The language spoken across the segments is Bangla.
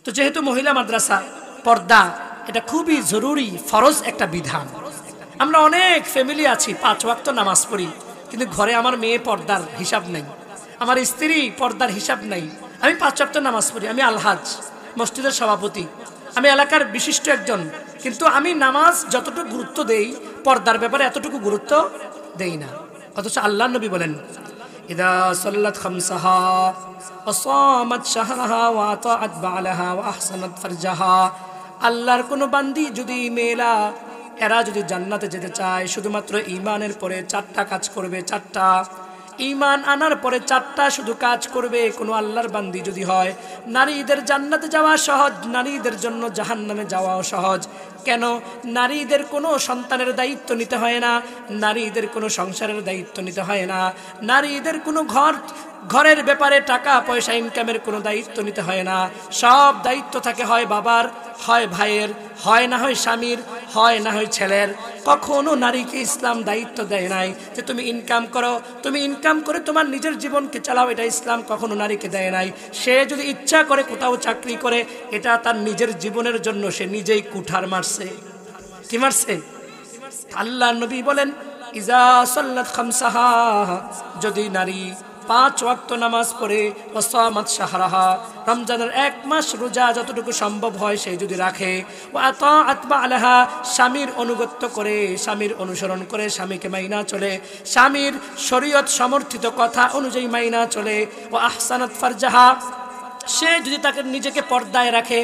তো যেহেতু মহিলা মাদ্রাসা, পর্দা এটা খুবই জরুরি, ফরজ একটা বিধান। আমরা অনেক ফ্যামিলি আছি 5 ওয়াক্ত নামাজ পড়ি, কিন্তু ঘরে আমার মেয়ে পর্দার হিসাব নেই, আমার স্ত্রী পর্দার হিসাব নেই। আমি 5 ওয়াক্ত নামাজ পড়ি, আমি আলহাজ মসজিদের সভাপতি, আমি এলাকার বিশিষ্ট একজন, কিন্তু আমি নামাজ যতটুকু গুরুত্ব দেই পর্দার ব্যাপারে এতটুকু গুরুত্ব দেই না। অথচ আল্লাহ নবী বলেন, ইদা সাল্লাত খামসাহা ওয়া সামাত শাহরাহা ওয়া আতাআত বালাহা ওয়া আহসানাত ফারজাহা, আল্লাহর কোন বান্দি যদি মেয়েরা এরা যদি জান্নাতে যেতে চায় শুধুমাত্র ঈমানের পরে 4টা কাজ করবে, 4টা ঈমান আনার পরে 4টা শুধু কাজ করবে, কোন আল্লাহর বান্দি যদি হয়, নারীদের জান্নাতে যাওয়া সহজ, নারীদের জন্য জাহান্নামে যাওয়াও সহজ। কেন? নারীদের কোনো সন্তানের দায়িত্ব নিতে হয় না, নারীদের কোনো সংসারের দায়িত্ব নিতে হয় না, নারীদের কোনো ঘরের ব্যাপারে টাকা পয়সা ইনকামের কোনো দায়িত্ব নিতে হয় না। সব দায়িত্ব থাকে হয় বাবার, হয় ভাইয়ের, হয় না হয় স্বামীর, হয় না হয় ছেলের। কখনো নারীকে ইসলাম দায়িত্ব দেয় নাই যে তুমি ইনকাম করো, তুমি ইনকাম করে তোমার নিজের জীবনকে চালাও, এটা ইসলাম কখনো নারীকে দেয় নাই। সে যদি ইচ্ছা করে কোথাও চাকরি করে, এটা তার নিজের জীবনের জন্য, সে নিজেই কুঠার মারছে। কি মারছে? আল্লাহ নবী বলেন, ইজা সাল্লাত খামসাহা, যদি নারী 5 ওয়াক্ত নামাজ পড়ে, ওয়া সামাত শাহরাহা, রমজানের 1 মাস রোজা যতটুকু সম্ভব হয় সেই যদি রাখে, ওয়া আতাআত বালাহা, স্বামীর অনুগত্য করে, স্বামীর অনুসরণ করে, স্বামীকে মাইনা চলে, স্বামীর শরীয়ত সমর্থিত কথা অনুযায়ী মাইনা চলে, ওয়া আহসানাত ফারজাহা, সে যদি তাকে নিজেকে পর্দায় রাখে,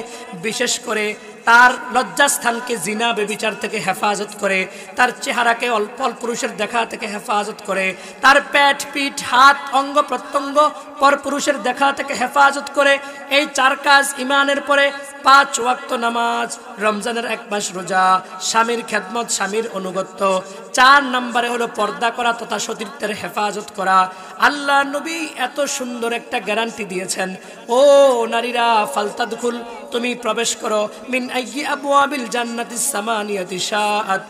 বিশেষ করে তার লজ্জাস্থানকে জিনা বেবিচার থেকে হেফাজত করে, তার চেহারাকে অল্প পুরুষের দেখা থেকে হেফাজত করে, তার পেট পিঠ হাত অঙ্গ প্রত্যঙ্গ পরপুরুষের দেখা থেকে হেফাজত করে, এই 4 কাজ ঈমানের পরে 5 ওয়াক্ত নামাজ, রমজানের 1 মাস রোজা, স্বামীর খেদমত, স্বামীর অনুগত্য, 4 নম্বরে হলো পর্দা করা তথা সতীর্থের হেফাজত করা। আল্লাহ নবী এত সুন্দর একটা গ্যারান্টি দিয়েছেন, ও নারীরা ফালতাদখুল, তুমি প্রবেশ করো, মিন আইয়ি আবওয়াবিল জান্নাতিস সামানিয়াতি শাআত,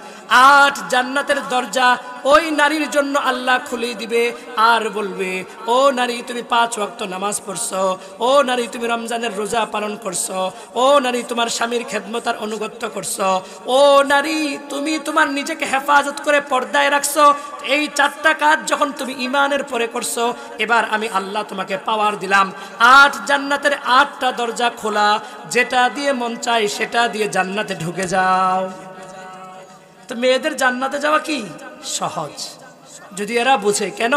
8 জান্নাতের দরজা ওই নারীর জন্য আল্লাহ খুলে দিবে, আর বলবে, ও নারী তুমি 5 ওয়াক্ত নামাজ পড়ছো, ও নারী তুমি রমজানের রোজা পালন করছো, ও নারী তোমার স্বামীর খেদমত আর অনুগত্য করছো, ও নারী তুমি তোমার নিজেকে হেফাজত করে পর্দায় রাখছো, এই 4টা কাজ যখন তুমি ঈমানের পরে করছো, এবার আমি আল্লাহ তোমাকে পাওয়ার দিলাম, 8 জান্নাতের 8টা দরজা খোলা, যেটা দিয়ে মন চায় সেটা দিয়ে জান্নাতে ঢুকে যাও। তো মেয়েদের জান্নাতে যাওয়া কি সহজ, যদি এরা বুঝে। কেন?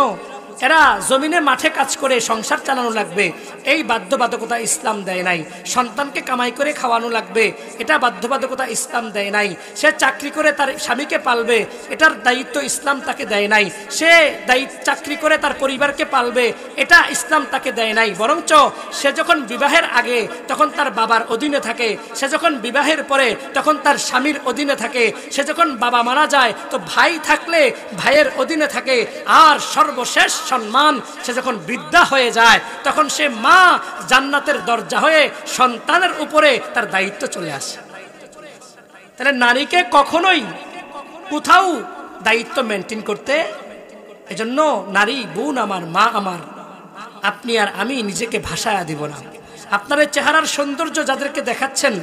এরা জমিনে মাঠে কাজ করে সংসার চালানো লাগবে, এই বাধ্যবাধকতা ইসলাম দেয় নাই। সন্তানকে কামাই করে খাওয়ানো লাগবে, এটা বাধ্যবাধকতা ইসলাম দেয় নাই। সে চাকরি করে তার স্বামীকে পালবে, এটার দায়িত্ব ইসলাম তাকে দেয় নাই। সে চাকরি করে তার পরিবারকে পালবে, এটা ইসলাম তাকে দেয় নাই। বরঞ্চ সে যখন বিবাহের আগে তখন তার বাবার অধীনে থাকে, সে যখন বিবাহের পরে তখন তার স্বামীর অধীনে থাকে, সে যখন বাবা মারা যায় তো ভাই থাকলে ভাইয়ের অধীনে থাকে, আর সর্বশেষ সম্মান সে যখন বৃদ্ধা হয়ে যায় তখন সে মা, জান্নাতের দরজা হয়ে সন্তানের উপরে তার দায়িত্ব চলে আসে। তাহলে নারীকে কখনোই কোথাও দায়িত্ব মেনটেন করতে, এজন্য নারী বোন আমার, মা আমার, আপনি আর আমি নিজেকে ভাষায় দিব না। আপনার চেহারার সৌন্দর্য যাদেরকে দেখাচ্ছেন,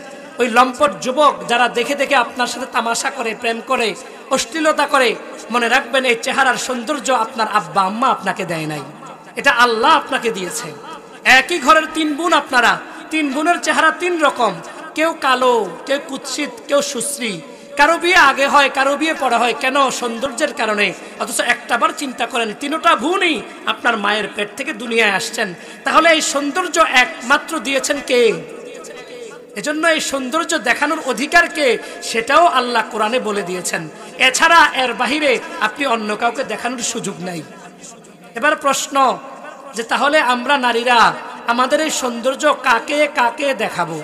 ওই লম্পট যুবক যারা দেখে দেখে আপনার সাথে তামাশা করে, প্রেম করে, অশ্লীলতা করে, মনে রাখবেন এই চেহারার সৌন্দর্য আপনার আব্বা আম্মা আপনাকে দেয় নাই, এটা আল্লাহ আপনাকে দিয়েছে। একই ঘরের 3 বোন, আপনারা 3 বোনের চেহারা 3 রকম, কেউ কালো, কেউ কুৎসিত, কেউ সুশ্রী, কারো বিয়ে আগে হয়, কারো বিয়ে পরে হয়। কেন? সৌন্দর্যের কারণে। অথচ একটাবার চিন্তা করেন, 3টা বোনই আপনার মায়ের পেট থেকে দুনিয়ায় আসছেন, তাহলে এই সৌন্দর্য একমাত্র দিয়েছেন কে? এজন্য এই সৌন্দর্য দেখানোর অধিকার কে, সেটাও আল্লাহ কোরআনে বলে দিয়েছেন। এছাড়া এর বাহিরে আপনি অন্য কাউকে দেখানোর সুযোগ নাই। এবার প্রশ্ন যে তাহলে আমরা নারীরা আমাদের এই সৌন্দর্য কাকে কাকে দেখাবো?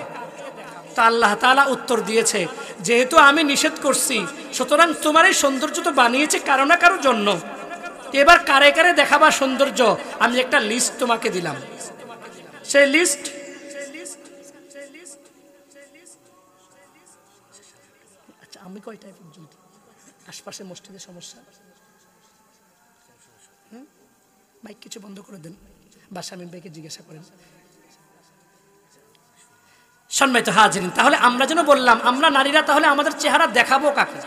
তা আল্লাহ তাআলা উত্তর দিয়েছে, যেহেতু আমি নিষেধ করছি, সুতরাং তোমার এই সৌন্দর্য তো বানিয়েছে কারো না কারোর জন্য। এবার কারে কারে দেখাবা সৌন্দর্য, আমি একটা লিস্ট তোমাকে দিলাম। সেই লিস্ট, আচ্ছা আমি কয়টায় পর্যন্ত? আশপাশে মসজিদের সমস্যা, মাইক কিছু বন্ধ করে দেন বা শামীম ভাইকে জিজ্ঞাসা করেন। সম্মানিত হাজিরিন, তাহলে আমরা যেন বললাম আমরা নারীরা তাহলে আমাদের চেহারা দেখাবো কাকে?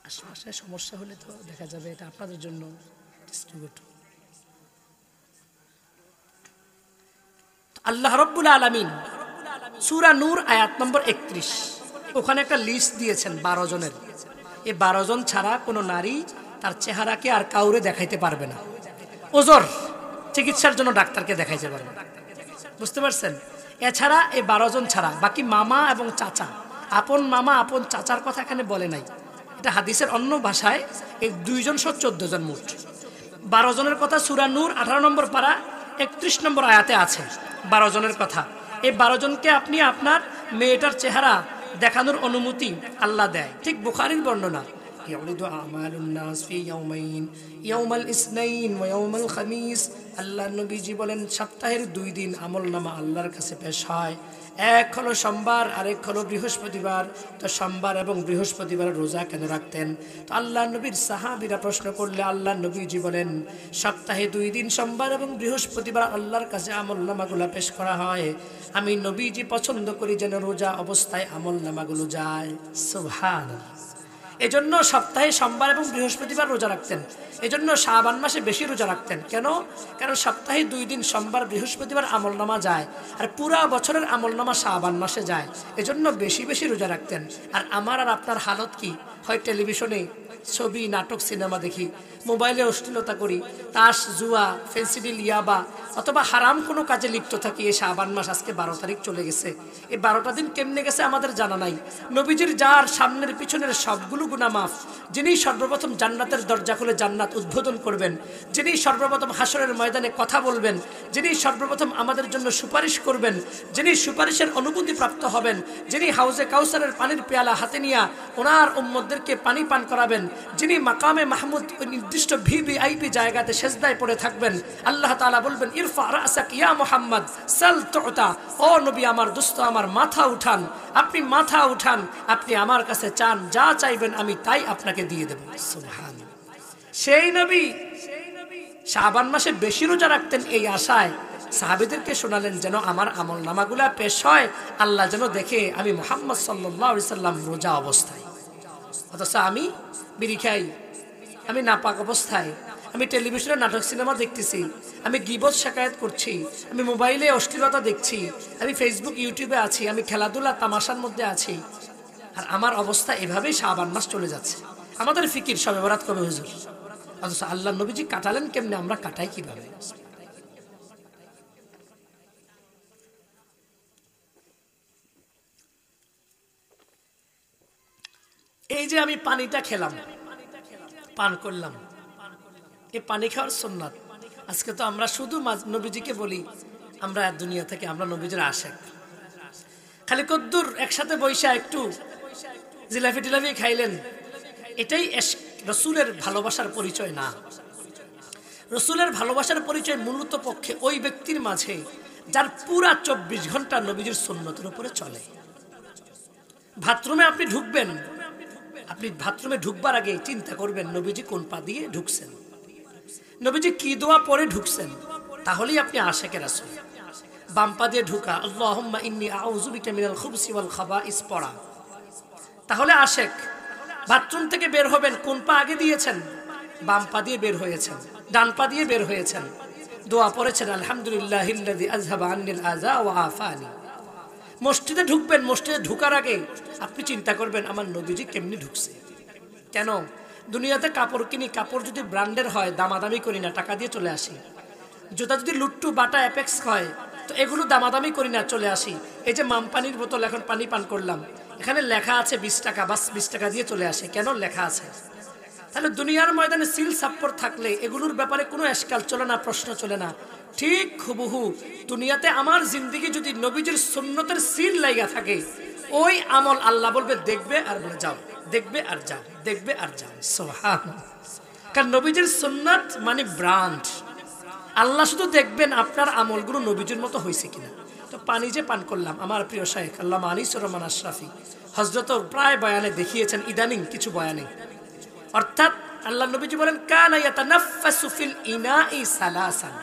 আশপাশে সমস্যা হলে তো দেখা যাবে এটা আপনাদের জন্য আল্লাহ রাব্বুল আলামিন সূরা নূর আয়াত নম্বর 31 ওখানে একটা লিস্ট দিয়েছেন 12 জনের। এই 12 জন ছাড়া কোনো নারী তার চেহারাকে আর কাউরে দেখাইতে পারবে না। ওজর চিকিৎসার জন্য ডাক্তারকে দেখাইতে পারবে, বুঝতে পারছেন? এছাড়া এই 12 জন ছাড়া বাকি মামা এবং চাচা, আপন মামা আপন চাচার কথা এখানে বলে নাই। এটা হাদিসের অন্য ভাষায় এই 2 জন 14 জন মোট 12 জনের কথা সূরা নূর 18 নম্বর পারা 31 নম্বর আয়াতে আছে 12 জনের কথা। এই 12 জনকে আপনি আপনার মেয়েটার চেহারা দেখানোর অনুমতি আল্লাহ দেয়। ঠিক বুখারীর বর্ণনা, ইয়াউলিদু আমালুন নাস ফি ইয়াউমাইন ইয়াউমাল ইসনাইন ওয়া ইয়াউমাল খামিস। আল্লাহ নবীজি বলেন সপ্তাহের 2 দিন আমলনামা আল্লাহর কাছে পেশ হয়, এক হলো সোমবার আরেক হলো বৃহস্পতিবার। তো সোমবার এবং বৃহস্পতিবার রোজা কেন রাখতেন? তো আল্লাহ নবীর সাহাবীরা প্রশ্ন করলে আল্লাহ নবীজি বলেন সপ্তাহে 2 দিন সোমবার এবং বৃহস্পতিবার আল্লাহর কাছে আমলনামাগুলো পেশ করা হয়। আমি নবীজি পছন্দ করি যেন রোজা অবস্থায় আমলনামাগুলো যায়। সুবহানাল্লাহ। এজন্য সপ্তাহে সোমবার এবং বৃহস্পতিবার রোজা রাখতেন। এজন্য শাবান মাসে বেশি রোজা রাখতেন। কেন? কারণ সপ্তাহে 2 দিন সোমবার বৃহস্পতিবার আমলনামা যায়, আর পুরা বছরের আমলনামা শাবান মাসে যায়। এজন্য বেশি বেশি রোজা রাখতেন। আর আমার আর আপনার হালত কি? হয় টেলিভিশনে ছবি নাটক সিনেমা দেখি, মোবাইলে অশ্লীলতা করি, তাস জুয়া ফেন্সিডিল ইয়াবা অথবা হারাম কোনো কাজে লিপ্ত থাকি। এই শাবান মাস আজকে 12 তারিখ চলে গেছে। এই 12টা দিন কেমনে গেছে আমাদের জানা নাই। নবীজির যার সামনের পিছনের সবগুলো গুনাহ মাফ, যিনি সর্বপ্রথম জান্নাতের দরজা খুলে জান্নাত উদ্বোধন করবেন, যিনি সর্বপ্রথম হাসরের ময়দানে কথা বলবেন, যিনি সর্বপ্রথম আমাদের জন্য সুপারিশ করবেন, যিনি সুপারিশের অনুমতি প্রাপ্ত হবেন, যিনি হাউজে কাউসারের পানির পেয়ালা হাতে নিয়ে ওনার উম্মতদেরকে পানি পান করাবেন, যিনি মাকামে মাহমুদ নির্দিষ্ট ভিভিআইপি জায়গাতে সেজদায় পড়ে থাকবেন। আল্লাহ তাআলা বলবেন ইরফা রাসাক ইয়া মুহাম্মদ সাল তুতা। ও নবী আমার দোস্ত আমার মাথা উঠান, আপনি মাথা উঠান, আপনি আমার কাছে চান, যা চাইবেন আমি তাই আপনাকে দিয়ে দেব। সুবহানাল্লাহ। সেই নবী শাবান মাসে বেশি রোজা রাখতেন এই আশায় সাহাবীদেরকে শোনালেন যেন আমার আমলনামাগুলা পেশ হয়, আল্লাহ যেন দেখে আমি মুহাম্মদ সাল্লাল্লাহু আলাইহি সাল্লাম রোজা অবস্থায়। অথচ আমি বিড়ি খাই, আমি নাপাক অবস্থায়, আমি টেলিভিশনে নাটক সিনেমা দেখতেছি, আমি গীবত শাকায়াত করছি, আমি মোবাইলে অশ্লীলতা দেখছি, আমি ফেসবুক ইউটিউবে আছি, আমি খেলাধুলা তামাশার মধ্যে আছি, আর আমার অবস্থা এভাবেই শাবান মাস চলে যাচ্ছে। আমাদের ফিকির শবে বরাত কবে হুজুর? অথচ আল্লাহ নবীজি কাটালেন কেমনে, আমরা কাটাই কিভাবে? এই যে আমি পানিটা খেলাম, পান করলাম, এই পানি খাওয়ার সুন্নাত। আজকে তো আমরা শুধু নবীজিকে বলি আমরা দুনিয়া থেকে আমরা নবীজির আশেক। খালি কদ্দুর একসাথে বৈশা একটু জিলাপি টিলাপি খাইলেন, এটাই রসুলের ভালোবাসার পরিচয় না। রসুলের ভালোবাসার পরিচয় মূলত পক্ষে ওই ব্যক্তির মাঝে যার পুরা 24 ঘন্টা নবীজির সুন্নতের উপরে চলে। বাথরুমে আপনি ঢুকবেন, আপনি বাথরুমে ঢুকবার আগে চিন্তা করবেন নবীজি কোন পা দিয়ে ঢুকছেন, নবীজি কি দোয়া পরে ঢুকছেন, তাহলেই আপনি আশেকের রাসূল। বাম পা দিয়ে ঢুকা আল্লাহুম্মা ইন্নী আউযু বিকা মিনাল খুবসি ওয়াল খাবাইস পড়া, তাহলে আশেক। বাথরুম থেকে বের হবেন, কোন পা আগে দিয়েছেন? বাম পা দিয়ে বের হয়েছেন, ডান পা দিয়ে বের হয়েছেন, দোয়া পড়েছেন আলহামদুলিল্লাহিল্লাযী আযহাবা আন্নিল আযা ওয়া আফানি। মসজিদে ঢুকবেন, মসজিদে ঢুকার আগে আপনি চিন্তা করবেন আমার নবীজি কেমনি ঢুকছে। কেন? দুনিয়াতে কাপড় কিনি, কাপড় যদি ব্র্যান্ডের হয় দামাদামি করি না, টাকা দিয়ে চলে আসি। জুতা যদি লুট্টু বাটা অ্যাপেক্স হয় তো এগুলো দামাদামি করি না, চলে আসি। এই যে মামপানির বোতল এখন পানি পান করলাম, এখানে লেখা আছে 20 টাকা, বাস 20 টাকা দিয়ে চলে আসে। কেন লেখা আছে? তাহলে দুনিয়ার ময়দানে সিল সাপ্পর থাকলে এগুলোর ব্যাপারে কোনো এশকাল চলে না, প্রশ্ন চলে না। ঠিক হুবহু দুনিয়াতে আমার জিন্দেগি যদি নবীজির সুন্নতের সিল লাইগা থাকে, ওই আমল আল্লাহ বলবে দেখবে আর বলে যাও, দেখবে আর যাও, দেখবে আর যাও। সুবহানাল্লাহ। কারণ নবীজির সুন্নাত মানে ব্র্যান্ড। আল্লাহ শুধু দেখবেন আপনার আমলগুলো নবীজির মতো হয়েছে কিনা। তো পানি যে পান করলাম, আমার প্রিয় শাইখ আল্লামা আনিসুর রহমান আশরাফি হযরত প্রায় বয়ানে দেখিয়েছেন, ইদানিং কিছু বয়ানে, অর্থাৎ আল্লাহ নবীজি বলেন কানা ইয়াতানাফাসু ফিল ইনাই সালাসান,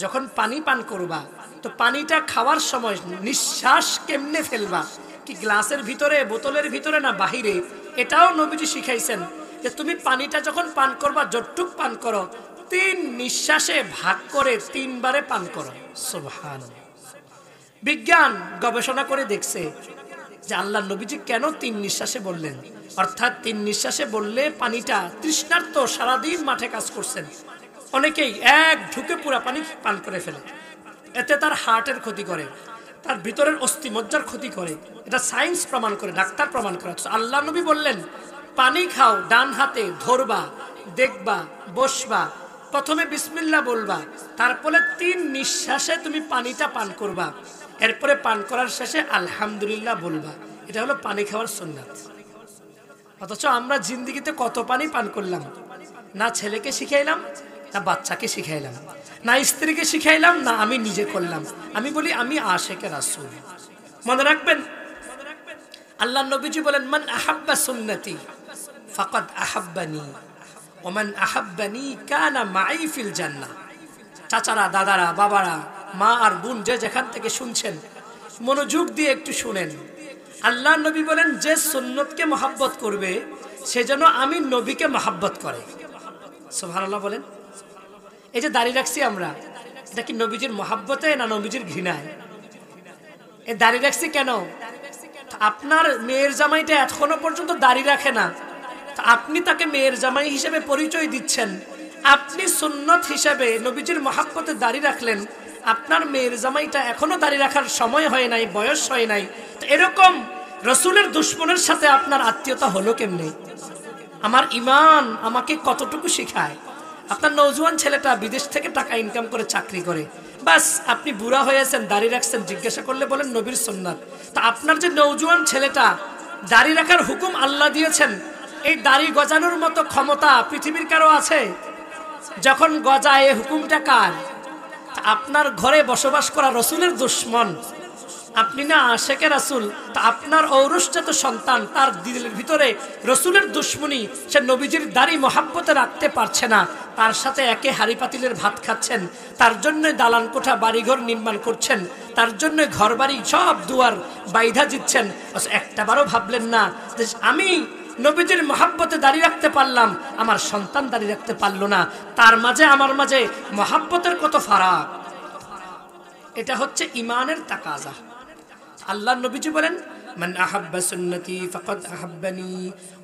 যখন পানি পান করবা তো পানিটা খাওয়ার সময় নিঃশ্বাস কেমনে ফেলবা, কি গ্লাসের ভিতরে, বোতলের ভিতরে না বাহিরে, এটাও নবীজি শিখাইছেন যে তুমি পানিটা যখন পান করবা যতটুক পান করো 3 নিঃশ্বাসে ভাগ করে 3 বারে পান করো। সুবহানাল্লাহ। বিজ্ঞান গবেষণা করে দেখছে যে আল্লাহ নবীজি কেন 3 নিঃশ্বাসে বললেন, অর্থাৎ 3 নিঃশ্বাসে বললে পানিটা তৃষ্ণার্ত সারাদিন মাঠে কাজ করছেন, অনেকেই এক ঢুকে পুরা পানি পান করে ফেলে, এতে তার হার্টের ক্ষতি করে, তার ভিতরের অস্থিমজ্জার ক্ষতি করে, এটা সায়েন্স প্রমাণ করে, ডাক্তার প্রমাণ করে। আল্লাহ নবী বললেন পানি খাও, ডান হাতে ধরবা, দেখবা, বসবা, প্রথমে বিসমিল্লাহ বলবা, তারপরে 3 নিঃশ্বাসে তুমি পানিটা পান করবা, এরপরে পান করার শেষে আলহামদুলিল্লাহ বলবা। এটা হলো পানি খাওয়ার সুন্নাত। অথচ আমরা জিন্দেগিতে কত পানি পান করলাম, না ছেলেকে শিখাইলাম, না বাচ্চাকে শিখাইলাম, না স্ত্রীকে শিখাইলাম, না আমি নিজে করলাম। আমি বলি আমি আশিকে রাসূল। মনে রাখবেন আল্লাহ নবীজি বলেন মান আহাব্বা সুন্নতি ফাকাদ আহাব্বানি ওয়া মান আহাব্বানি কানা মাই ফিল জান্নাহ। চাচারা, দাদারা, বাবারা, মা আর বোন যে যেখান থেকে শুনছেন মনোযোগ দিয়ে একটু শুনেন। আল্লাহ নবী বলেন যে সুন্নতকে মহব্বত করবে সে যেন আমি নবীকে মহব্বত করে। সুবহানাল্লাহ বলেন। এই যে দাড়ি রাখছি আমরা, এটা কি নবীজির মহব্বতে না নবীজির ঘৃণায়? এই দাড়ি রাখছি কেন? আপনার মেয়ের জামাইটা এখনো পর্যন্ত দাড়ি রাখে না, আপনি তাকে মেয়ের জামাই হিসেবে পরিচয় দিচ্ছেন, আপনি সুন্নত হিসেবে নবীজির মহব্বতে দাড়ি রাখলেন, আপনার মেয়ের জামাইটা এখনো দাড়ি রাখার সময় হয় নাই, বয়স হয় নাই, তো এরকম রসুলের দুশ্মনের সাথে আপনার আত্মীয়তা হলো কেমনে? আমার ঈমান আমাকে কতটুকু শিখায়? আপনার নওজোয়ান ছেলেটা বিদেশ থেকে টাকা ইনকাম করে চাকরি করে, বাস আপনি বুড়া হয়েছেন, দাড়ি রাখছেন, জিজ্ঞাসা করলে বলেন নবীর সুন্নাত। তা আপনার যে নওজোয়ান ছেলেটা দাড়ি রাখার হুকুম আল্লাহ দিয়েছেন, এই দাড়ি গজানোর মতো ক্ষমতা পৃথিবীর কারো আছে? যখন গজায় এই হুকুমটা কার? আপনার ঘরে বসবাস করা রসুলের দুশ্মন, আপনি না আশিকে রাসূল, তা আপনার ঔরসজাত সন্তান তার দিলের ভিতরে রসুলের দুশ্মনী, সে নবীজির দাড়ি মহাব্বতে রাখতে পারছে না, তার সাথে একে হাড়ি পাতিলের ভাত খাচ্ছেন, তার জন্য দালান কোঠা বাড়িঘর নির্মাণ করছেন, তার জন্য ঘর বাড়ি সব দুয়ার বাইধা দিচ্ছেন, একটাবারও ভাবলেন না যে আমি নবীজির মহাব্বতে দাঁড়িয়ে রাখতে পারলাম, আমার সন্তান দাঁড়িয়ে রাখতে পারলো না, তার মাঝে আমার মাঝে মহাব্বতের কত ফারাক। এটা হচ্ছে ইমানের তাকাজা। আল্লাহ নবীজি বলেন মান আহাব্বা সুন্নতি ফাকাদ আহাব্বানি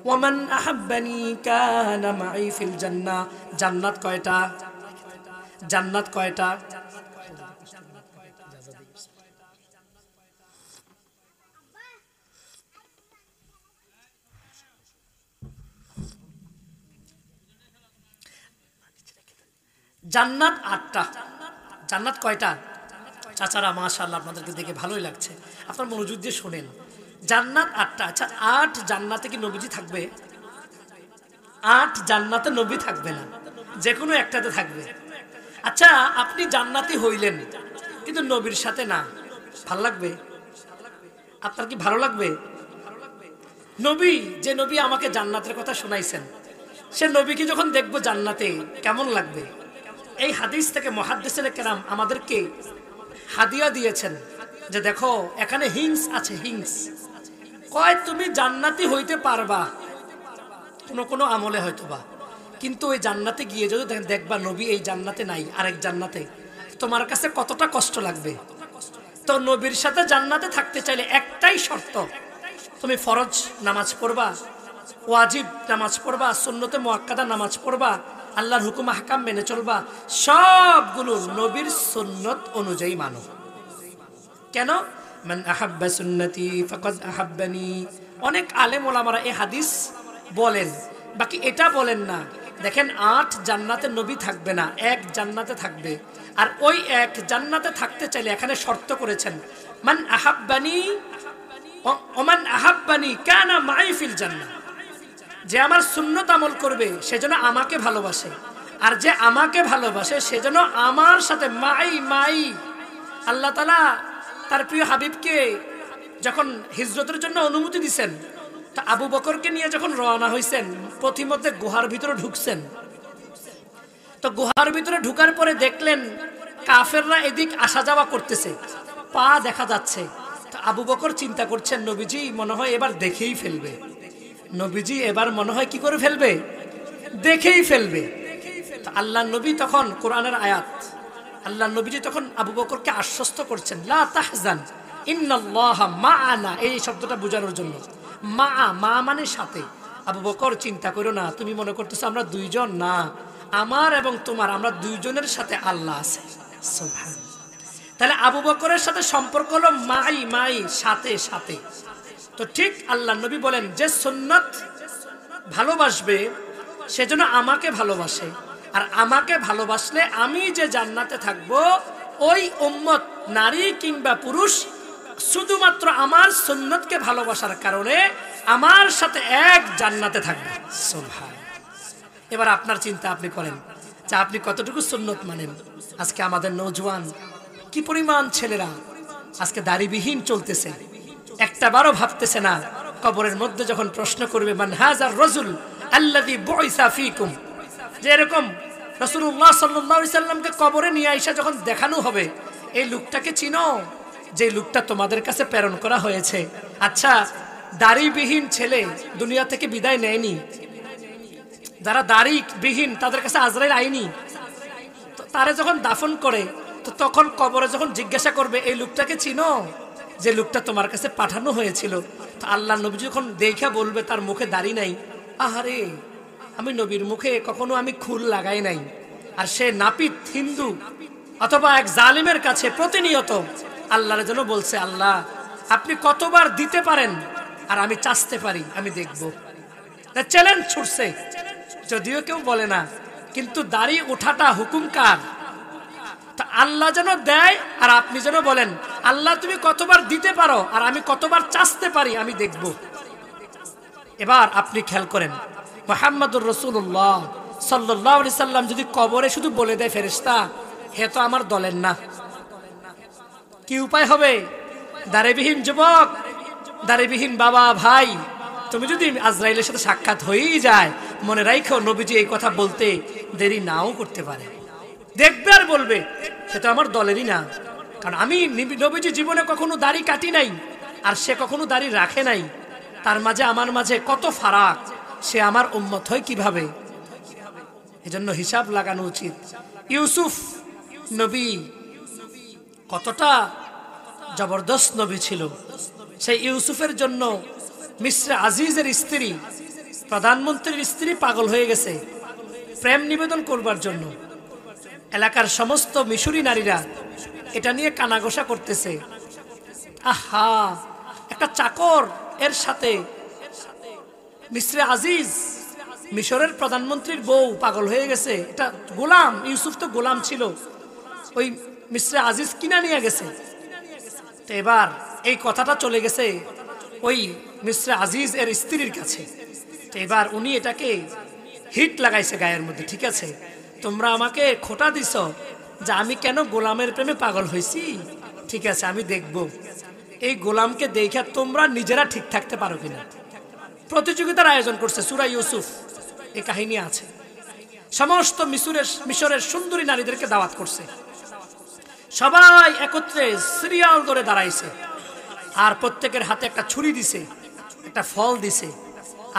ওয়া মান আহাব্বানি কানা মাই ফিল জান্নাহ। জান্নাত কয়টা? জান্নাত কয়টা? জান্নাত 8টা। জান্নাত কয়টা? চাচারা মাশাআল্লাহ আপনাদেরকে দেখে ভালোই লাগছে, আপনার মনোযোগ দিয়ে শোনেন। জান্নাত 8টা। আচ্ছা 8 জান্নাতে কি নবীজি থাকবে? 8 জান্নাতে নবী থাকবে না, যে কোনো একটাতে থাকবে। আচ্ছা আপনি জান্নাতি হইলেন কিন্তু নবীর সাথে না, ভালো লাগবে? আপনার কি ভালো লাগবে? নবী, যে নবী আমাকে জান্নাতের কথা শোনাইছেন, সে নবীকে যখন দেখবো জান্নাতে কেমন লাগবে? এই হাদিস থেকে মুহাদ্দিসিনে কেরাম আমাদেরকে হাদিয়া দিয়েছেন যে দেখো এখানে হিংস আছে, হিংস কয় তুমি জান্নাতি হইতে পারবা কোনো আমলে হয়তোবা, কিন্তু ওই জান্নাতে গিয়ে যদি দেখবা নবী এই জান্নাতে নাই, আরেক জান্নাতে, তোমার কাছে কতটা কষ্ট লাগবে। তো নবীর সাথে জান্নাতে থাকতে চাইলে একটাই শর্ত, তুমি ফরজ নামাজ পড়বা, ওয়াজিব নামাজ পড়বা, সুন্নতে মুআক্কাদা নামাজ পড়বা, আল্লাহর হুকুম আহকাম মেনে চলবা, সবগুলো নবীর সুন্নত অনুযায়ী মানো। কেন? মান আহাব্বা সুন্নতি ফাকাদ আহাব্বানি। অনেক আলেম ওলামারা এই হাদিস বলেন, বাকি এটা বলেন না। দেখেন 8 জান্নাতে নবী থাকবে না, 1 জান্নাতে থাকবে। আর ওই 1 জান্নাতে থাকতে চাইলে এখানে শর্ত করেছেন মান আহাব্বানি ওমান আহাব্বানি কানা মাই ফিল জান্নাহ। যে আমার সুন্নত আমল করবে সেজন্য আমাকে ভালোবাসে, আর যে আমাকে ভালোবাসে সেজন্য আমার সাথে মাই মাই। আল্লাহ তাআলা তার প্রিয় হাবিবকে যখন হিজরতের জন্য অনুমতি দিয়েছেন, তো আবু বকরকে নিয়ে যখন রওনা হয়েছেন, পথিমধ্যে গুহার ভিতরে ঢুকছেন। তো গুহার ভিতরে ঢুকার পরে দেখলেন কাফেররা এদিক আসা যাওয়া করতেছে, পা দেখা যাচ্ছে। তো আবু বকর চিন্তা করছেন, নবীজি মনে হয় এবার দেখেই ফেলবে, নবীজি এবার মনে হয় কি করে ফেলবে, দেখেই ফেলবে। তো আল্লাহ নবী তখন কোরআনের আয়াত, আল্লাহ নবীজি তখন আবু বকরকে আশ্বস্ত করছেন, লা তাহজান ইন্নাল্লাহা মা'ানা, এই শব্দটা বোঝানোর জন্য। মা মানে সাথে। আবু বকর চিন্তা করো না, তুমি মনে করতেছো আমরা দুইজন, না, আমার এবং তোমার, আমরা দুইজনের সাথে আল্লাহ আছে। সুবহান। তাহলে আবু বকরের সাথে সম্পর্ক হলো মাই সাথে সাথে। তো ঠিক আল্লাহ নবী বলেন, যে সুন্নাত ভালোবাসবে সেজন্য আমাকে ভালোবাসে, আর আমাকে ভালোবাসলে আমি যে জান্নাতে থাকবো, ওই উম্মত নারী কিংবা পুরুষ শুধুমাত্র আমার সুন্নতকে ভালোবাসার কারণে আমার সাথে এক জান্নাতে থাকবে। সুবহান। এবার আপনার চিন্তা আপনি করেন যে আপনি কতটুকু সুন্নত মানেন। আজকে আমাদের নওজোয়ান কি পরিমাণ ছেলেরা আজকে দাড়িবিহীন চলতেছে, একটা বারও ভাবতেছে না কবরের মধ্যে যখন প্রশ্ন করবে মান হাযার রাজুল আল্লাযী বুইসা ফীকুম, যে এরকম রাসূলুল্লাহ সাল্লাল্লাহু আলাইহি সাল্লামকে কবরে নিয়ে আইসা যখন দেখানো হবে, এই লোকটাকে চিনো, যে লোকটা তোমাদের কাছে প্রেরণ করা হয়েছে। আচ্ছা, দাড়িবিহীন ছেলে দুনিয়া থেকে বিদায় নেয়নি, যারা দাড়িবিহীন তাদের কাছে আজরাইল আইনি, তো তারে যখন দাফন করে, তো তখন কবরে যখন জিজ্ঞাসা করবে এই লোকটাকে চিনো, যে লোকটা তোমার কাছে পাঠানো হয়েছিল, তো আল্লাহ নবী যখন দেখা বলবে তার মুখে দাড়ি নাই, আহারে আমি নবীর মুখে কখনো আমি খুল লাগাই নাই। আর সে নাপিত হিন্দু অথবা এক জালিমের কাছে প্রতিনিয়ত আল্লাহর জন্য বলছে, আল্লাহ আপনি কতবার দিতে পারেন আর আমি চাইতে পারি, আমি দেখব। চ্যালেঞ্জ ছুটছে, যদিও কেউ বলে না, কিন্তু দাড়ি ওঠাটা হুকুম কার? তা আল্লাহ যেন দেয় আর আপনি যেন বলেন, আল্লাহ তুমি কতবার দিতে পারো আর আমি কতবার চাইতে পারি, আমি দেখব। এবার আপনি খেয়াল করেন, মুহাম্মদুর রাসূলুল্লাহ সাল্লাল্লাহু আলাইহি সাল্লাম যদি কবরে শুধু বলে দেয় ফেরেশতা, হে তো আমার দলের না, কি উপায় হবে? দাড়িবিহীন যুবক, দাড়িবিহীন বাবা, ভাই, তুমি যদি আজরাইলের সাথে সাক্ষাৎ হয়েই যায়, মনে রাখো নবীজি এই কথা বলতে দেরি নাও করতে পারে, দেখবে আর বলবে সে তো আমার দলেরই না, কারণ আমি নবীজি জীবনে কখনো দাড়ি কাটি নাই আর সে কখনো দাড়ি রাখে নাই, তার মাঝে আমার মাঝে কত ফারাক, সে আমার উম্মত হয় কিভাবে? এজন্য হিসাব লাগানো উচিত। ইউসুফ নবী কতটা জবরদস্ত নবী ছিল, সেই ইউসুফের জন্য মিসরে আজিজের স্ত্রী, প্রধানমন্ত্রীর স্ত্রী পাগল হয়ে গেছে প্রেম নিবেদন করবার জন্য। এলাকার সমস্ত মিশরি নারীরা এটা নিয়ে কানাঘোষা করতেছে, আহা একটা চাকর এর সাথে মিসরে আজিজ মিশরের প্রধানমন্ত্রীর বউ পাগল হয়ে গেছে, এটা গোলাম, ইউসুফ তো গোলাম ছিল, ওই মিসরে আজিজ কিনা নিয়ে গেছে। তো এবার এই কথাটা চলে গেছে ওই মিসরে আজিজ এর স্ত্রীর কাছে। তো এবার উনি এটাকে হিট লাগাইছে গায়ের মধ্যে, ঠিক আছে তোমরা আমাকে খোটা দিছ যে আমি কেন গোলামের প্রেমে পাগল হয়েছি, ঠিক আছে আমি দেখব এই গোলামকে দেখে তোমরা নিজেরা ঠিক থাকতে পারো কিনা। প্রতিযোগিতার আয়োজন করছে, সূরা ইউসুফ এই কাহিনী আছে। সমস্ত মিশরের সুন্দরী নারীদেরকে দাওয়াত করছে, সবাই একত্রে সিরিয়াল ধরে দাঁড়াইছে, আর প্রত্যেকের হাতে একটা ছুরি দিছে, একটা ফল দিছে।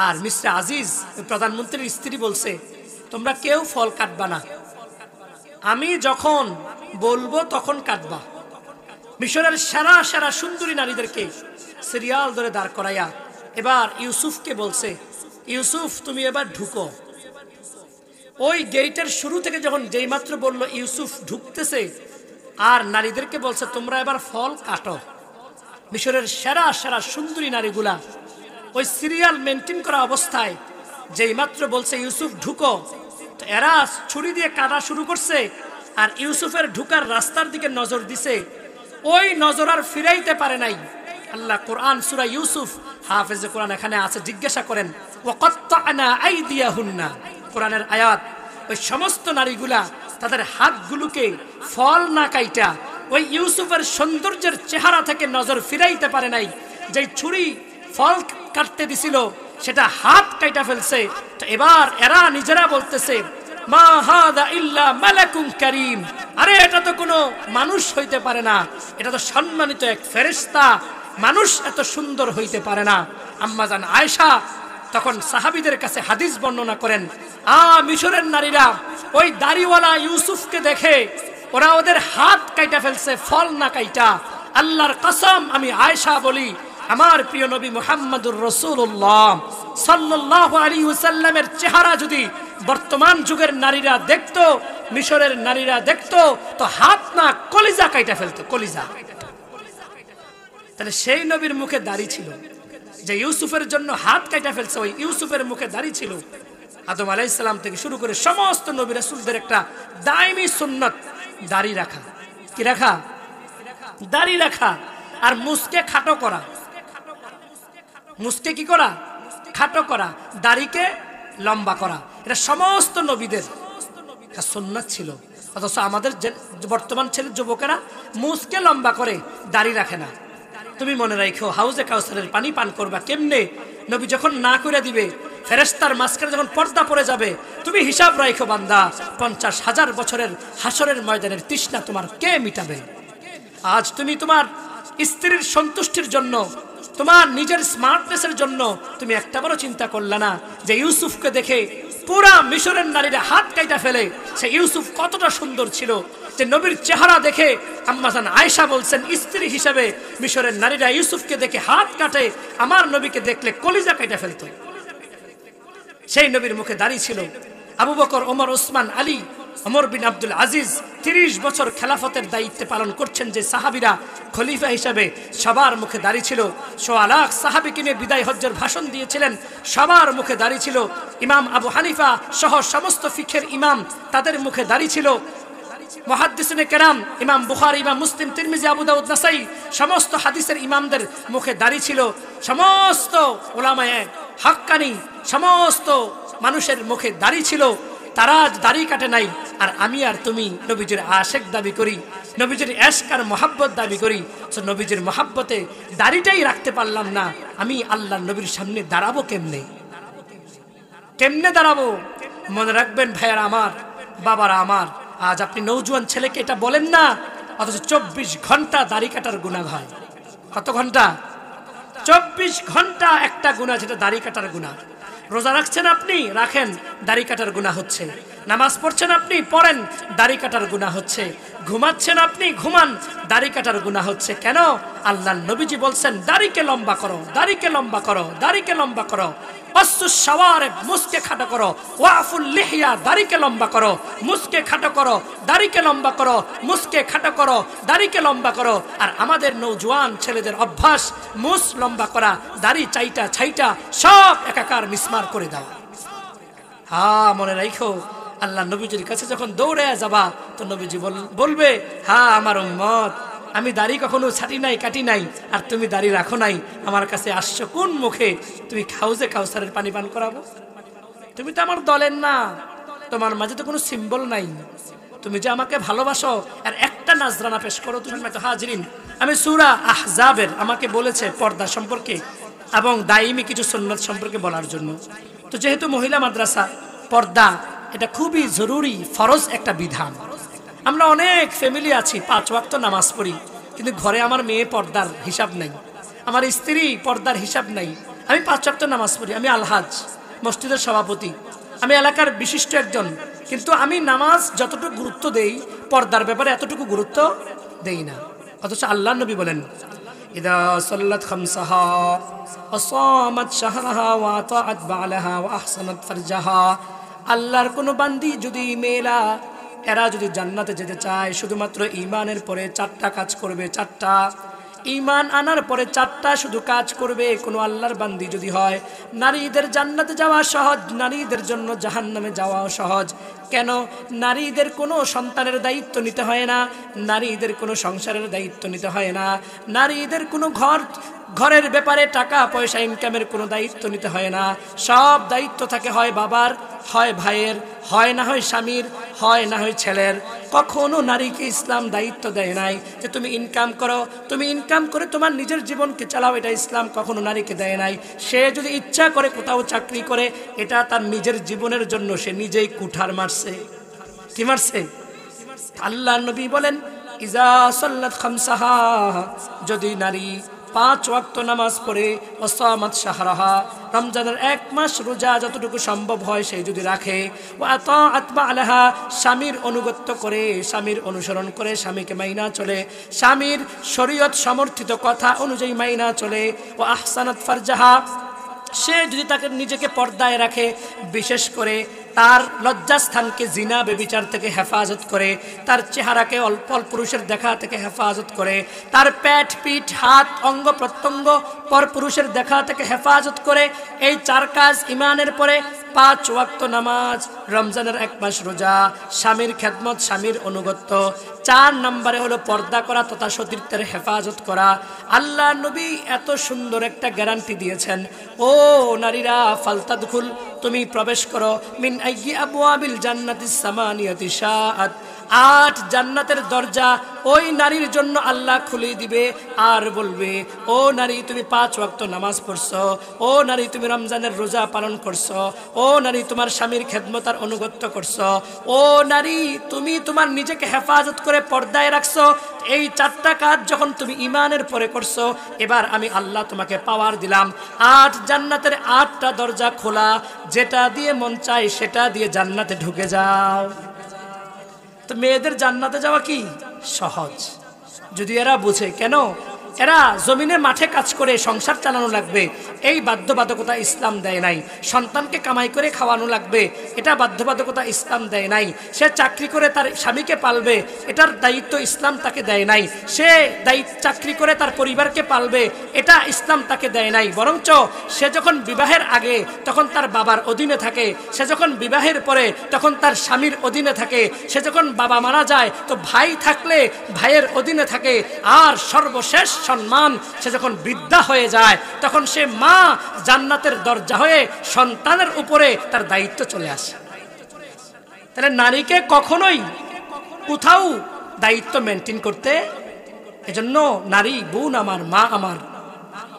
আর মিসরে আজিজ প্রধানমন্ত্রীর স্ত্রী বলছে, তোমরা কেউ ফল কাটবা না, আমি যখন বলবো তখন কাটবা। মিশরের সেরা সেরা সুন্দরী নারীদেরকে সিরিয়াল ধরে দাঁড় করাইয়া এবার ইউসুফকে বলছে, ইউসুফ তুমি এবার ঢুকো। ওই গেটের শুরু থেকে যখন যেই মাত্র বললো ইউসুফ ঢুকতেছে, আর নারীদেরকে বলছে তোমরা এবার ফল কাটো। মিশরের সেরা সেরা সুন্দরী নারীগুলা ওই সিরিয়াল মেনটেন করা অবস্থায় যেই মাত্র বলছে ইউসুফ ঢুকো, তো এরা ছুরি দিয়ে কাটা শুরু করছে, আর ইউসুফের ঢুকার রাস্তার দিকে নজর দিছে, ওই নজর আর ফিরাইতে পারে নাই। আল্লাহ কোরআন সূরা ইউসুফ, হাফেজে কোরআন এখানে আছে, জিজ্ঞাসা করেন ওয়াকাত্তা'না আইদিয়াহুন্না, কোরআনের আয়াত। ওই সমস্ত নারীগুলা তাদের হাতগুলোকে ফল না কাইটা ওই ইউসুফের সৌন্দর্যের চেহারা থেকে নজর ফিরাইতে পারে নাই। যেই ছুরি ফল কাটতে দিছিল সেটা হাত কাটা ফেলছে। তো এবার এরা নিজেরা বলতেছে মা হাদা ইল্লা মালাকুন কারীম, আরে এটা তো কোনো মানুষ হইতে পারে না, এটা তো সম্মানিত এক ফেরেশতা, মানুষ এত সুন্দর হইতে পারে না। আম্মা জান আয়েশা তখন সাহাবীদের কাছে হাদিস বর্ণনা করেন, মিশরের নারীরা ওই দাড়িওয়ালা ইউসুফকে দেখে ওরা ওদের হাত কাটা ফেলছে, ফল না কাইটা। আল্লাহর কসম আমি আয়েশা বলি, আমার প্রিয় নবী মুহাম্মদুর রাসূলুল্লাহ সাল্লাল্লাহু আলাইহি ওয়াসাল্লামের চেহারা যদি বর্তমান যুগের নারীরা দেখতো, মিশরের নারীরা দেখতো, তো হাত না কলিজা কাইটা ফেলতো, কলিজা। তাহলে সেই নবীর মুখে দাড়ি ছিল, যে ইউসুফের জন্য হাত কাটা ফেলছে, ওই ইউসুফের মুখে দাড়ি ছিল। আদম আলাইহিস সালাম থেকে শুরু করে সমস্ত নবী রাসূলদের একটা দায়মি সুন্নাত দাড়ি রাখা। কি রাখা? দাড়ি রাখা। আর মুসকে খাটো করা। মুসকে কি করা? খাটো করা। দাড়িকে লম্বা করা। এটা সমস্ত নবীদের সুন্নাত ছিল। অথচ আমাদের বর্তমান ছেলে যুবকেরা মুসকে লম্বা করে, দাড়ি রাখে না। তুমি মনে রাখো, হাউজে কাউসারের পানি পান করবা কেমনে? নবী যখন না করে দিবে, ফেরেশতার মাঝখানে যখন পর্দা পড়ে যাবে, তুমি হিসাব রাখো বান্দা, 50,000 বছরের হাসরের ময়দানের তৃষ্ণা তোমার কে মিটাবে? আজ তুমি তোমার স্ত্রীর সন্তুষ্টির জন্য, তোমার নিজের স্মার্টনেসের জন্য তুমি একটাবারও চিন্তা করলে না যে ইউসুফকে দেখে পুরা মিশরের নারীরা হাত কাটা ফেলে। সে ইউসুফ কতটা সুন্দর ছিল যে নবীর চেহারা দেখে আম্মা জান আয়েশা বলছেন, স্ত্রী হিসেবে মিশরের নারীরা ইউসুফকে দেখে হাত কাটে, আমার নবীকে দেখলে কলিজা কাটা ফেলতো। সেই নবীর মুখে দাড়ি ছিল। আবু বকর, ওমর, ওসমান, আলী, ওমর বিন আব্দুল আজিজ 30 বছর খেলাফতের দায়িত্ব পালন করছেন যে সাহাবীরা খলিফা হিসেবে, সবার মুখে দাড়ি ছিল। 1.25 লাখ সাহাবীকে নিয়ে বিদায় হজ্জের ভাষণ দিয়েছিলেন, সবার মুখে দাড়ি ছিল। ইমাম আবু হানিফা সহ সমস্ত ফিকহের ইমাম, তাদের মুখে দাড়ি ছিল। মুহাদ্দিসিনে কেরাম, ইমাম বুখারী, ইমাম মুসলিম, তিরমিজি, আবু দাউদ, নাসাই, সমস্ত হাদিসের ইমামদের মুখে দাড়ি ছিল। সমস্ত উলামায়ে হাক্কানি, সমস্ত মানুষের মুখে দাড়ি ছিল। তারা দাড়ি কাটে নাই, আর আমি আর তুমি নবীজির আশেক দাবি করি, নবীজির ইশক আর মহব্বত দাবি করি। নবীজির মহব্বতে দাড়িটাই রাখতে পারলাম না, আমি আল্লাহর নবীর সামনে দাঁড়াবো কেমনে? কেমনে দাঁড়াবো? মনে রাখবেন ভাইয়ারা আমার, বাবারা আমার, আজ আপনি নওজোয়ান ছেলেকে এটা বলেন না, অথচ 24 ঘন্টা দাড়ি কাটার গুনাহ হয়। কত ঘন্টা? 24 ঘন্টা একটা গুনাহ, যেটা দাড়ি কাটার গুনাহ। রোজা রাখছেন আপনি, রাখেন, দাড়ি কাটার গুনাহ হচ্ছে। নামাজ পড়ছেন আপনি, পড়েন, দাড়ি কাটার গুনাহ হচ্ছে। ঘুমাচ্ছেন আপনি, ঘুমান, দাড়ি কাটার গুনাহ হচ্ছে। কেন? আল্লাহর নবীজি বলছেন দাড়িকে লম্বা করো, দাড়িকে লম্বা করো, দাড়িকে লম্বা করো। অসুস শাওয়ারিব, মুসকে খাটো করো। ওয়াফুল লিহিয়া, দাড়িকে লম্বা করো, মুসকে খাটো করো, দাড়িকে লম্বা করো, মুসকে খাটো করো, দাড়িকে লম্বা করো। আর আমাদের নওজোয়ান ছেলেদের অভ্যাস মুস লম্বা করা, দাড়ি চাইটা ছাইটা সব একাকার মিসমার করে দাও। মনে রাখো, আল্লাহ নবীজির কাছে যখন দৌড়ে যাবা, তো নবীজি বলবে, আমার উম্মত, আমি দাড়ি কখনো ছাটি নাই, কাটি নাই, আর তুমি দাড়ি রাখো নাই, আমার কাছে আসছো কোন মুখে? তুমি হাউজে কাউসারের পানি পান করাবো? তুমি তো আমার দলের না, তোমার মাঝে তো কোনো সিম্বল নাই। তুমি যে আমাকে ভালোবাসো, আর একটা নাজরানা পেশ করো। তুমি তো হাজিরিন, আমি সূরা আহজাবের আমাকে বলেছে পর্দা সম্পর্কে এবং দাইমি কিছু সুন্নাত সম্পর্কে বলার জন্য। তো যেহেতু মহিলা মাদ্রাসা, পর্দা এটা খুবই জরুরি, ফরজ একটা বিধান। আমরা অনেক ফ্যামিলি আছি 5 ওয়াক্ত নামাজ পড়ি, কিন্তু ঘরে আমার মেয়ে পর্দার হিসাব নাই, আমার স্ত্রী পর্দার হিসাব নাই। আমি 5 ওয়াক্ত নামাজ পড়ি, আমি আলহাজ মসজিদের সভাপতি, আমি এলাকার বিশিষ্ট একজন, কিন্তু আমি নামাজ যতটুকু গুরুত্ব দেই, পর্দার ব্যাপারে এতটুকু গুরুত্ব দেই না। অথচ আল্লাহর নবী বলেন, ইদা সাল্লাত খামসাহা ওয়া সামাত শাহরাহা ওয়া আতাআত বালাহা ওয়া আহসানাত ফারজাহা, আল্লাহর কোন বান্দি যদি, মেয়েরা, এরা যদি জান্নাতে যেতে চায়, শুধুমাত্র ঈমানের পরে 4টা কাজ করবে। 4টা ঈমান আনার পরে 4টা শুধু কাজ করবে কোন আল্লাহর বান্দি যদি হয়, নারীদের জান্নাতে যাওয়া সহজ, নারীদের জন্য জাহান্নামে যাওয়াও সহজ। কেন? নারীদের কোনো সন্তানের দায়িত্ব নিতে হয় না, নারীদের কোনো সংসারের দায়িত্ব নিতে হয় না, নারীদের কোনো ঘর ঘরের ব্যাপারে টাকা পয়সা ইনকামের কোনো দায়িত্ব নিতে হয় না, সব দায়িত্ব থাকে হয় বাবার, হয় ভাইয়ের, হয় না হয় স্বামীর, হয় না হয় ছেলের। কখনো নারীকে ইসলাম দায়িত্ব দেয় নাই যে তুমি ইনকাম করো, তুমি ইনকাম করে তোমার নিজের জীবনকে চালাও, এটা ইসলাম কখনো নারীকে দেয় নাই। সে যদি ইচ্ছা করে কোথাও চাকরি করে, এটা তার নিজের জীবনের জন্য, সে নিজেই কুঠার মারছে। কি মারছে? আল্লাহ নবী বলেন ইজা সাল্লাত খামসাহা, যদি নারী 5 ওয়াক্ত নামাজ পড়ে, ওয়াসামাত শাহরাহা, রমজানের 1 মাস রোজা যতটুকু সম্ভব হয় সেই যদি রাখে, ওয়া আতাআত বালাহা, স্বামীর অনুগত্য করে, স্বামীর অনুসরণ করে, স্বামীকে মাইনা চলে, স্বামীর শরীয়ত সমর্থিত কথা অনুযায়ী মাইনা চলে, ওয়া আহসানাত ফারজাহা, সে যদি তাকে নিজেকে পর্দায় রাখে, বিশেষ করে তার লজ্জাস্থানকে জিনা বেবিচার থেকে হেফাজত করে, তার চেহারাকে অল্প পুরুষের দেখা থেকে হেফাজত করে, তার পেট পিঠ হাত অঙ্গ প্রত্যঙ্গ পর পুরুষের দেখা থেকে হেফাজত করে, এই 4 কাজ ইমানের পরে 5 ওয়াক্ত নামাজ, রমজানের 1 মাস রোজা, স্বামীর খেদমত, স্বামীর অনুগত্য, 4 নম্বরে হলো পর্দা করা তথা সতীর্থের হেফাজত করা। আল্লাহ নবী এত সুন্দর একটা গ্যারান্টি দিয়েছেন, ও নারীরা ফালতাদখুল, তুমি প্রবেশ করো, মিন আইয়ি আবওয়াবিল জান্নাতিস সামানিয়াতি শাআত, 8 জান্নাতের দরজা ওই নারীর জন্য আল্লাহ খুলে দিবে আর বলবে, ও নারী তুমি 5 ওয়াক্ত নামাজ পড়ছো, ও নারী তুমি রমজানের রোজা পালন করছো, ও নারী তোমার স্বামীর খেদমত আর অনুগত্য করছো, ও নারী তুমি তোমার নিজেকে হেফাজত করে পর্দায় রাখছো, এই 4টা কাজ যখন তুমি ইমানের পরে করছো, এবার আমি আল্লাহ তোমাকে পাওয়ার দিলাম, 8 জান্নাতের 8টা দরজা খোলা, যেটা দিয়ে মন চায় সেটা দিয়ে জান্নাতে ঢুকে যাও। তো মেয়েদের জান্নাতে যাওয়া কি সহজ, যদি এরা বুঝে। কেন? এরা জমিনে মাঠে কাজ করে সংসার চালানো লাগবে, এই বাধ্যবাধকতা ইসলাম দেয় নাই। সন্তানকে কামাই করে খাওয়ানো লাগবে, এটা বাধ্যবাধকতা ইসলাম দেয় নাই। সে চাকরি করে তার স্বামীকে পালবে, এটার দায়িত্ব ইসলাম তাকে দেয় নাই। সে চাকরি করে তার পরিবারকে পালবে, এটা ইসলাম তাকে দেয় নাই। বরঞ্চ সে যখন বিবাহের আগে তখন তার বাবার অধীনে থাকে, সে যখন বিবাহের পরে তখন তার স্বামীর অধীনে থাকে, সে যখন বাবা মারা যায় তো ভাই থাকলে ভাইয়ের অধীনে থাকে, আর সর্বশেষ সম্মান সে যখন বৃদ্ধা হয়ে যায় তখন সে মা জান্নাতের দরজা হয়ে সন্তানের উপরে তার দায়িত্ব চলে আসে। তাহলে নারীকে কখনোই কোথাও দায়িত্ব মেনটেন করতে, এজন্য নারী বোন আমার, মা আমার,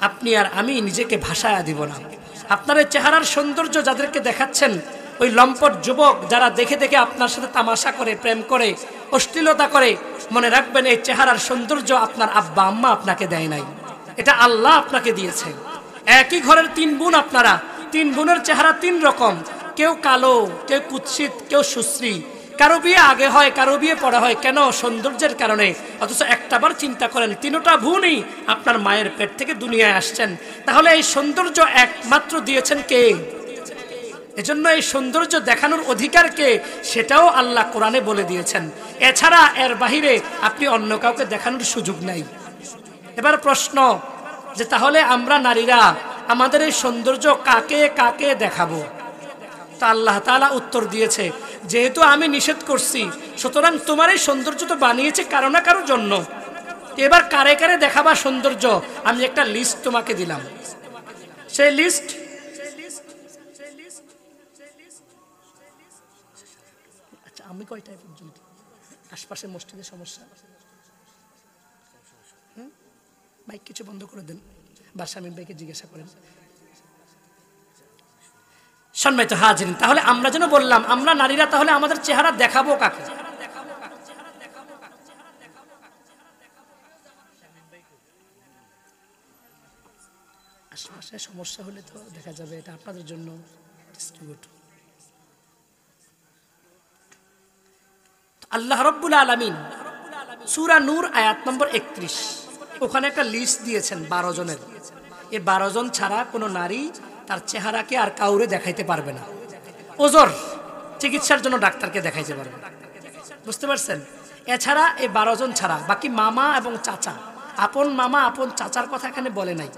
আপনি আর আমি নিজেকে ভাষায় দিব না। আপনার চেহারার সৌন্দর্য যাদেরকে দেখাচ্ছেন, ওই লম্পট যুবক যারা দেখে দেখে আপনার সাথে তামাশা করে, প্রেম করে, অশ্লীলতা করে, মনে রাখবেন এই চেহারার সৌন্দর্য আপনার আব্বা আম্মা আপনাকে দেয় নাই, এটা আল্লাহ আপনাকে দিয়েছে। একই ঘরের 3 বোন আপনারা, 3 বোনের চেহারা 3 রকম, কেউ কালো, কেউ কুৎসিত, কেউ সুশ্রী, কারো বিয়ে আগে হয়, কারো বিয়ে পরে হয়। কেন? সৌন্দর্যের কারণে। অথচ একটাবার চিন্তা করেন, 3টা বোনই আপনার মায়ের পেট থেকে দুনিয়ায় আসছেন, তাহলে এই সৌন্দর্য একমাত্র দিয়েছেন কে? এজন্য এই সৌন্দর্য দেখানোর অধিকার কে, সেটাও আল্লাহ কোরআনে বলে দিয়েছেন। এছাড়া এর বাহিরে আপনি অন্য কাউকে দেখানোর সুযোগ নাই। এবার প্রশ্ন যে তাহলে আমরা নারীরা আমাদের এই সৌন্দর্য কাকে কাকে দেখাবো? তা আল্লাহ তাআলা উত্তর দিয়েছে, যেহেতু আমি নিষেধ করছি, সুতরাং তোমার এই সৌন্দর্য তো বানিয়েছে কারো না কারোর জন্য। এবার কারে কারে দেখাবা সৌন্দর্য, আমি একটা লিস্ট তোমাকে দিলাম। সেই লিস্ট আমি কয়টায় পর্যন্ত? আশপাশের মসজিদের সমস্যা, মাইক কিছু বন্ধ করে দেন, বা শামীম ভাইকে জিজ্ঞাসা করেন। সম্মানিত হাজিরিন, তাহলে আমরা যেন বললাম, আমরা নারীরা তাহলে আমাদের চেহারা দেখাবো কাকে? আশপাশে সমস্যা হলে তো দেখা যাবে, এটা আপনাদের জন্য ডিস্ট্রিবিউট। আল্লাহ রাব্বুল আলামিন সূরা নূর আয়াত নম্বর 31, ওখানে একটা লিস্ট দিয়েছেন 12 জনের। এই 12 জন ছাড়া কোনো নারী তার চেহারাকে আর কাউরে দেখাইতে পারবে না। ওজর চিকিৎসার জন্য ডাক্তারকে দেখাইতে পারবে, বুঝতে পারছেন? এছাড়া এই 12 জন ছাড়া বাকি মামা এবং চাচা, আপন মামা আপন চাচার কথা এখানে বলে নাই।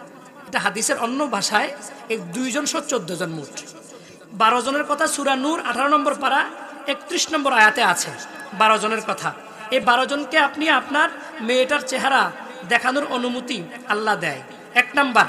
এটা হাদিসের অন্য ভাষায় এই 2 জন সহ 14 জন, মোট 12 জনের কথা সূরা নূর 18 নম্বর পারা 31 নম্বর আয়াতে আছে 12 জনের কথা। এই 12 জনকে আপনি আপনার মেয়েটার চেহারা দেখানোর অনুমতি আল্লাহ দেয়। এক নাম্বার